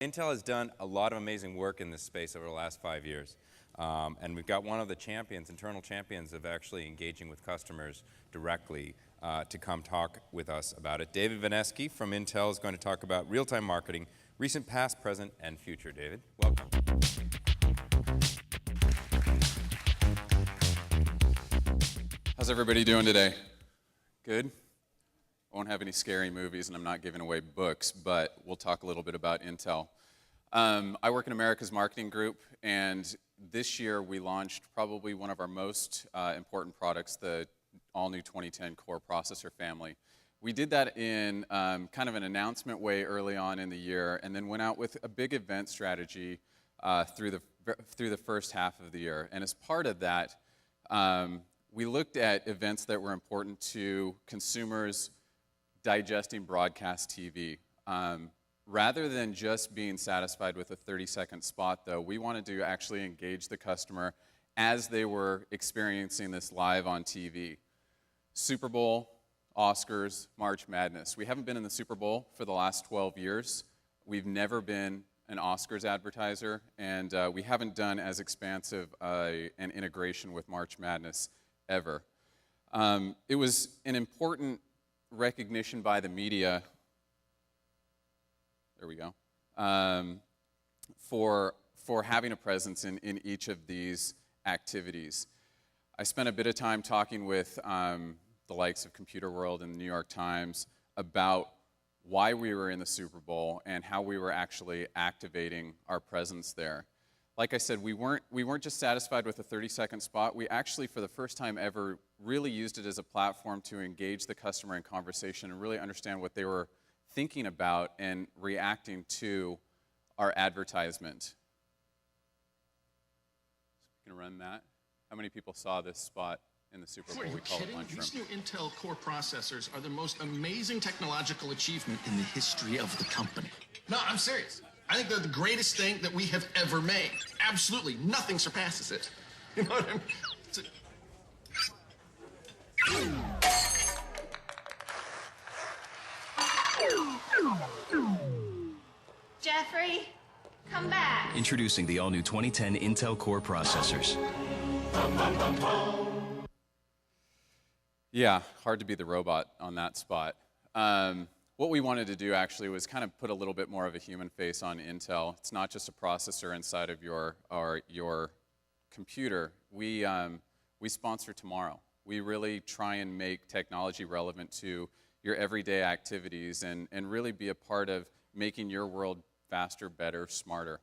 Intel has done a lot of amazing work in this space over the last 5 years. And we've got one of the champions, internal champions, of actually engaging with customers directly to come talk with us about it. David Veneski from Intel is going to talk about real-time marketing, recent, past, present, and future. David, welcome. How's everybody doing today? Good? I won't have any scary movies, and I'm not giving away books, but we'll talk a little bit about Intel. I work in America's marketing group, and this year we launched probably one of our most important products, the all-new 2010 Core processor family. We did that in kind of an announcement way early on in the year, and then went out with a big event strategy through the first half of the year. And as part of that, we looked at events that were important to consumers digesting broadcast TV. Rather than just being satisfied with a 30-second spot, though, we wanted to actually engage the customer as they were experiencing this live on TV. Super Bowl, Oscars, March Madness. We haven't been in the Super Bowl for the last 12 years. We've never been an Oscars advertiser, and we haven't done as expansive an integration with March Madness ever. It was an important recognition by the media, there we go, for having a presence in each of these activities. I spent a bit of time talking with the likes of Computer World and the New York Times about why we were in the Super Bowl and how we were actually activating our presence there. Like I said, we weren't just satisfied with a 30-second spot. We actually, for the first time ever, really used it as a platform to engage the customer in conversation and really understand what they were thinking about and reacting to our advertisement. Can you run that? How many people saw this spot in the Super Bowl? Are you kidding? These new Intel Core processors are the most amazing technological achievement in the history of the company. No, I'm serious. I think they're the greatest thing that we have ever made. Absolutely, nothing surpasses it. You know what I mean? Jeffrey, come back. Introducing the all-new 2010 Intel Core processors. Yeah, hard to be the robot on that spot. What we wanted to do actually was kind of put a little bit more of a human face on Intel. It's not just a processor inside of your computer. We sponsor tomorrow. We really try and make technology relevant to your everyday activities and really be a part of making your world faster, better, smarter.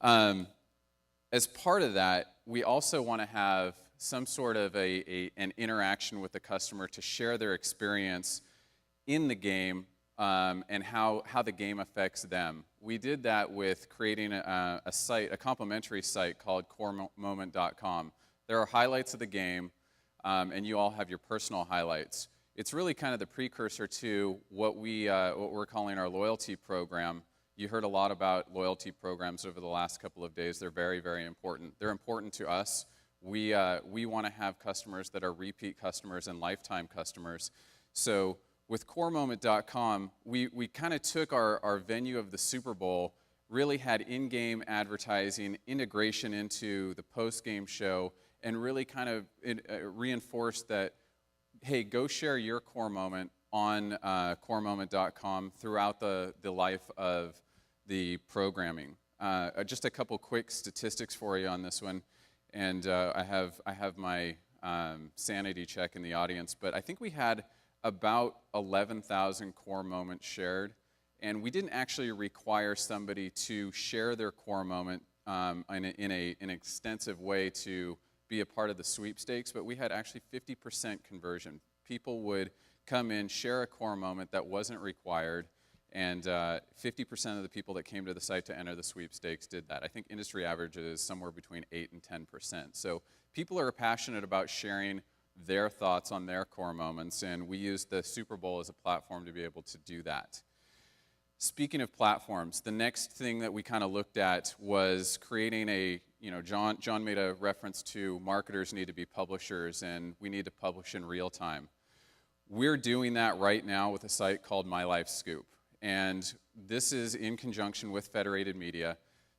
As part of that, we also want to have some sort of an interaction with the customer to share their experience in the game and how the game affects them. We did that with creating a complimentary site called coremoment.com. There are highlights of the game, and you all have your personal highlights. It's really kind of the precursor to what we're calling our loyalty program. You heard a lot about loyalty programs over the last couple of days. They're very, very important. They're important to us. We want to have customers that are repeat customers and lifetime customers. So with coremoment.com, we kind of took our venue of the Super Bowl, really had in-game advertising, integration into the post-game show, and really kind of reinforced that, hey, go share your core moment on coremoment.com throughout the life of the programming. Just a couple quick statistics for you on this one, and I have my sanity check in the audience, but I think we had about 11,000 core moments shared, and we didn't actually require somebody to share their core moment in an extensive way to be a part of the sweepstakes, but we had actually 50% conversion. People would come in, share a core moment that wasn't required, and 50% of the people that came to the site to enter the sweepstakes did that. I think industry average is somewhere between 8 and 10%. So people are passionate about sharing their thoughts on their core moments, and we use the Super Bowl as a platform to be able to do that. Speaking of platforms, the next thing that we kind of looked at was creating John made a reference to marketers need to be publishers, and we need to publish in real time. We're doing that right now with a site called My Life Scoop. and this is in conjunction with Federated Media.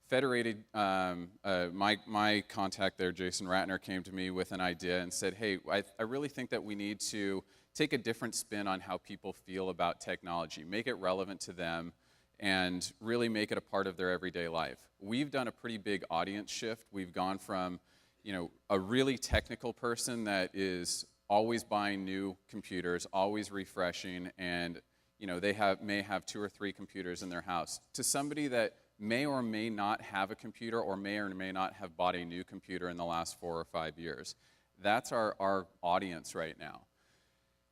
Federated, my contact there, Jason Ratner, came to me with an idea and said, hey, I really think that we need to take a different spin on how people feel about technology, make it relevant to them, and really make it a part of their everyday life. We've done a pretty big audience shift. We've gone from, a really technical person that is always buying new computers, always refreshing, and they may have 2 or 3 computers in their house, to somebody that may or may not have a computer or may not have bought a new computer in the last 4 or 5 years. That's our audience right now.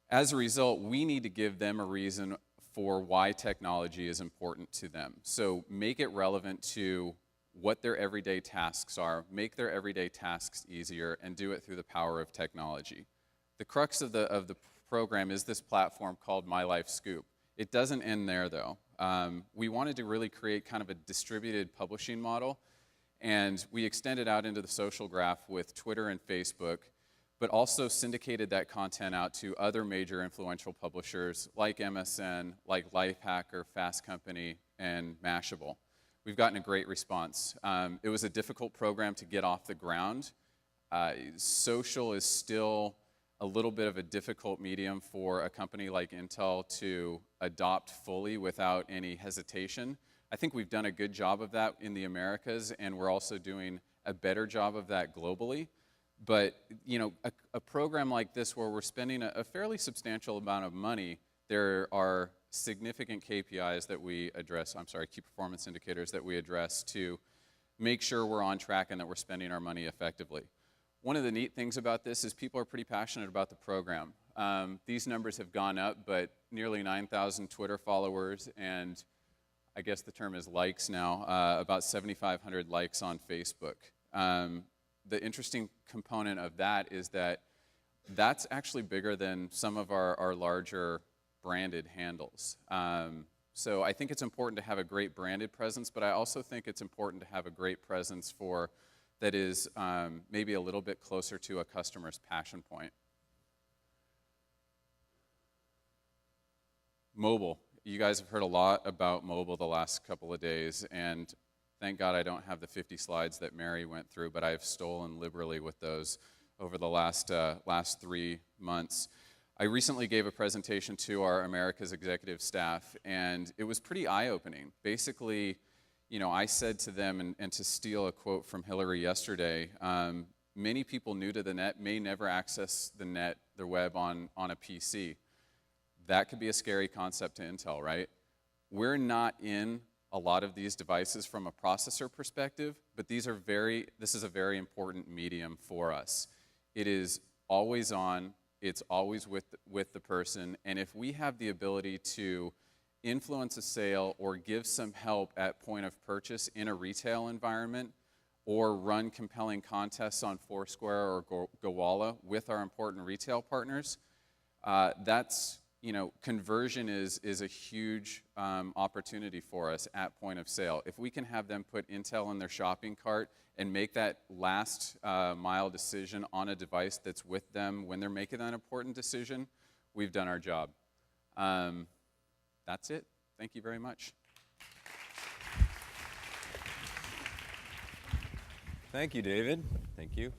As a result, we need to give them a reason for why technology is important to them. So make it relevant to what their everyday tasks are, make their everyday tasks easier, and do it through the power of technology. The crux of the program is this platform called My Life Scoop. It doesn't end there, though. We wanted to really create kind of a distributed publishing model, and we extended out into the social graph with Twitter and Facebook, but also syndicated that content out to other major influential publishers like MSN, like Lifehacker, Fast Company, and Mashable. We've gotten a great response. It was a difficult program to get off the ground. Social is still a little bit of a difficult medium for a company like Intel to adopt fully without any hesitation. I think we've done a good job of that in the Americas, and we're also doing a better job of that globally. But a program like this where we're spending a fairly substantial amount of money, there are significant KPIs that we address, key performance indicators that we address to make sure we're on track and that we're spending our money effectively. One of the neat things about this is people are pretty passionate about the program. These numbers have gone up, but nearly 9,000 Twitter followers, and I guess the term is likes now, about 7,500 likes on Facebook. The interesting component of that is that that's actually bigger than some of our larger branded handles. So I think it's important to have a great branded presence, but I also think it's important to have a great presence that is maybe a little bit closer to a customer's passion point. Mobile. You guys have heard a lot about mobile the last couple of days, and thank God I don't have the 50 slides that Mary went through, but I've stolen liberally with those over the last 3 months. I recently gave a presentation to our Americas executive staff, and it was pretty eye-opening. Basically, I said to them, and to steal a quote from Hillary yesterday, many people new to the net may never access the web on a PC. That could be a scary concept to Intel, right? We're not in a lot of these devices from a processor perspective, but this is a very important medium for us. It is always on, it's always with the person, and if we have the ability to influence a sale or give some help at point of purchase in a retail environment, or run compelling contests on Foursquare or Gowalla with our important retail partners, conversion is a huge opportunity for us at point of sale. If we can have them put Intel in their shopping cart and make that last mile decision on a device that's with them when they're making that important decision, we've done our job. That's it. Thank you very much. Thank you, David. Thank you.